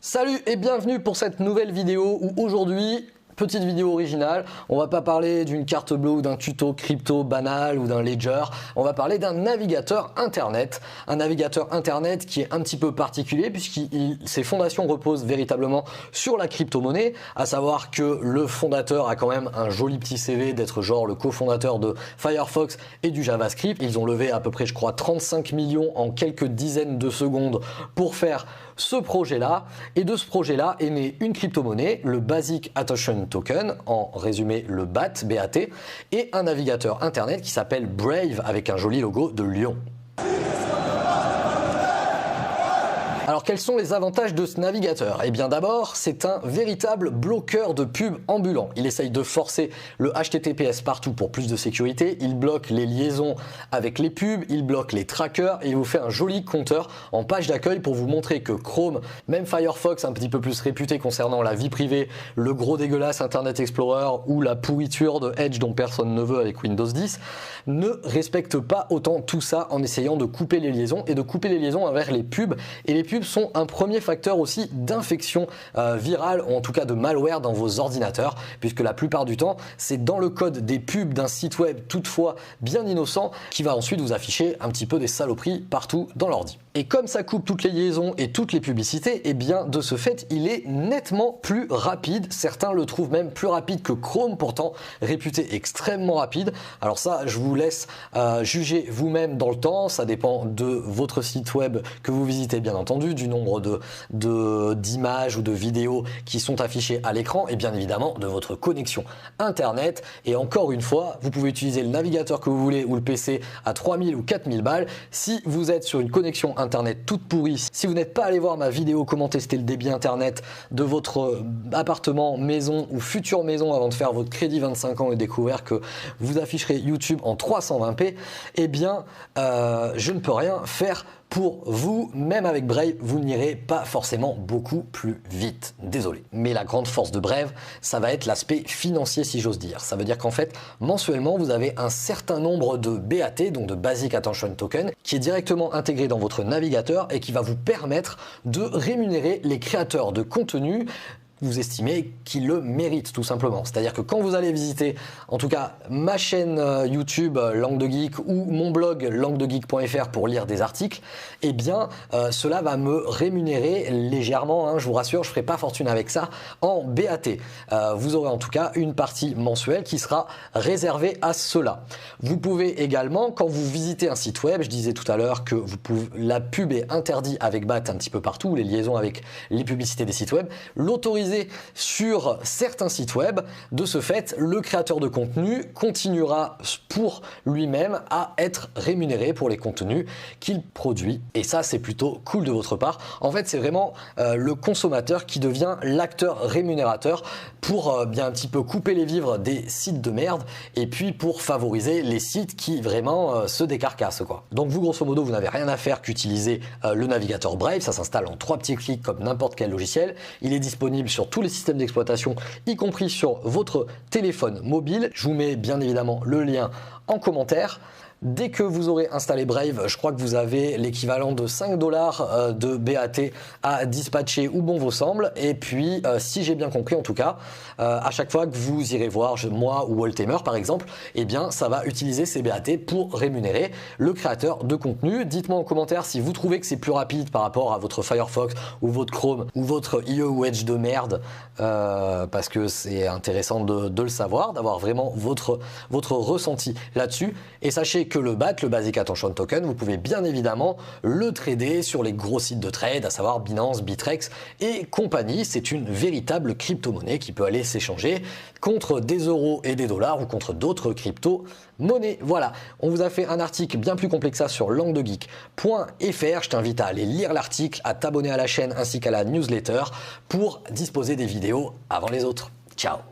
Salut et bienvenue pour cette nouvelle vidéo où aujourd'hui, petite vidéo originale, on va pas parler d'une carte bleue ou d'un tuto crypto banal ou d'un ledger, on va parler d'un navigateur internet. Un navigateur internet qui est un petit peu particulier puisque ses fondations reposent véritablement sur la crypto-monnaie, à savoir que le fondateur a quand même un joli petit CV d'être genre le cofondateur de Firefox et du JavaScript. Ils ont levé à peu près, je crois, 35 millions en quelques dizaines de secondes pour faire ce projet-là, et de ce projet-là est née une crypto-monnaie, le Basic Attention Token, en résumé le BAT, BAT, et un navigateur internet qui s'appelle Brave avec un joli logo de lion. Alors quels sont les avantages de ce navigateur? Eh bien d'abord, c'est un véritable bloqueur de pub ambulant. Il essaye de forcer le HTTPS partout pour plus de sécurité, il bloque les liaisons avec les pubs, il bloque les trackers et il vous fait un joli compteur en page d'accueil pour vous montrer que Chrome, même Firefox un petit peu plus réputé concernant la vie privée, le gros dégueulasse Internet Explorer ou la pourriture de Edge dont personne ne veut avec Windows 10, ne respecte pas autant tout ça en essayant de couper les liaisons et de couper les liaisons avec les pubs. Et les pubs sont un premier facteur aussi d'infection virale ou en tout cas de malware dans vos ordinateurs, puisque la plupart du temps c'est dans le code des pubs d'un site web toutefois bien innocent qui va ensuite vous afficher un petit peu des saloperies partout dans l'ordi. Et comme ça coupe toutes les liaisons et toutes les publicités, et bien de ce fait il est nettement plus rapide. Certains le trouvent même plus rapide que Chrome, pourtant réputé extrêmement rapide. Alors ça, je vous laisse juger vous-même dans le temps, ça dépend de votre site web que vous visitez bien entendu, du nombre d'images ou de vidéos qui sont affichées à l'écran et bien évidemment de votre connexion internet. Et encore une fois, vous pouvez utiliser le navigateur que vous voulez ou le PC à 3000 ou 4000 balles. Si vous êtes sur une connexion internet toute pourrie, si vous n'êtes pas allé voir ma vidéo comment tester le débit internet de votre appartement, maison ou future maison avant de faire votre crédit 25 ans et découvrir que vous afficherez YouTube en 320p, eh bien je ne peux rien faire pour vous. Même avec Brave, vous n'irez pas forcément beaucoup plus vite. Désolé. Mais la grande force de Brave, ça va être l'aspect financier si j'ose dire. Ça veut dire qu'en fait, mensuellement, vous avez un certain nombre de BAT, donc de Basic Attention Token, qui est directement intégré dans votre navigateur et qui va vous permettre de rémunérer les créateurs de contenu vous estimez qu'il le mérite tout simplement. C'est-à-dire que quand vous allez visiter, en tout cas ma chaîne YouTube Langue de Geek ou mon blog languedegeek.fr pour lire des articles, eh bien cela va me rémunérer légèrement, hein, je vous rassure, je ne ferai pas fortune avec ça, en BAT. Vous aurez en tout cas une partie mensuelle qui sera réservée à cela. Vous pouvez également, quand vous visitez un site web, je disais tout à l'heure que la pub est interdite avec BAT un petit peu partout, les liaisons avec les publicités des sites web, l'autoriser sur certains sites web. De ce fait, le créateur de contenu continuera pour lui-même à être rémunéré pour les contenus qu'il produit. Et ça, c'est plutôt cool de votre part. En fait, c'est vraiment le consommateur qui devient l'acteur rémunérateur pour bien un petit peu couper les vivres des sites de merde et puis pour favoriser les sites qui vraiment se décarcassent, quoi. Donc vous, grosso modo, vous n'avez rien à faire qu'utiliser le navigateur Brave. Ça s'installe en 3 petits clics comme n'importe quel logiciel. Il est disponible sur tous les systèmes d'exploitation, y compris sur votre téléphone mobile. Je vous mets bien évidemment le lien en commentaire. Dès que vous aurez installé Brave, je crois que vous avez l'équivalent de 5 $ de BAT à dispatcher où bon vous semble. Et puis, si j'ai bien compris en tout cas, à chaque fois que vous irez voir, moi ou Waltemer par exemple, eh bien ça va utiliser ces BAT pour rémunérer le créateur de contenu. Dites-moi en commentaire si vous trouvez que c'est plus rapide par rapport à votre Firefox ou votre Chrome ou votre IE ou Edge de merde, parce que c'est intéressant de le savoir, d'avoir vraiment votre ressenti là-dessus. Et sachez que le BAT, le Basic Attention Token, vous pouvez bien évidemment le trader sur les gros sites de trade, à savoir Binance, Bittrex et compagnie. C'est une véritable crypto-monnaie qui peut aller s'échanger contre des euros et des dollars ou contre d'autres crypto-monnaies. Voilà, on vous a fait un article bien plus complet que ça sur languedegeek.fr. Je t'invite à aller lire l'article, à t'abonner à la chaîne ainsi qu'à la newsletter pour disposer des vidéos avant les autres. Ciao!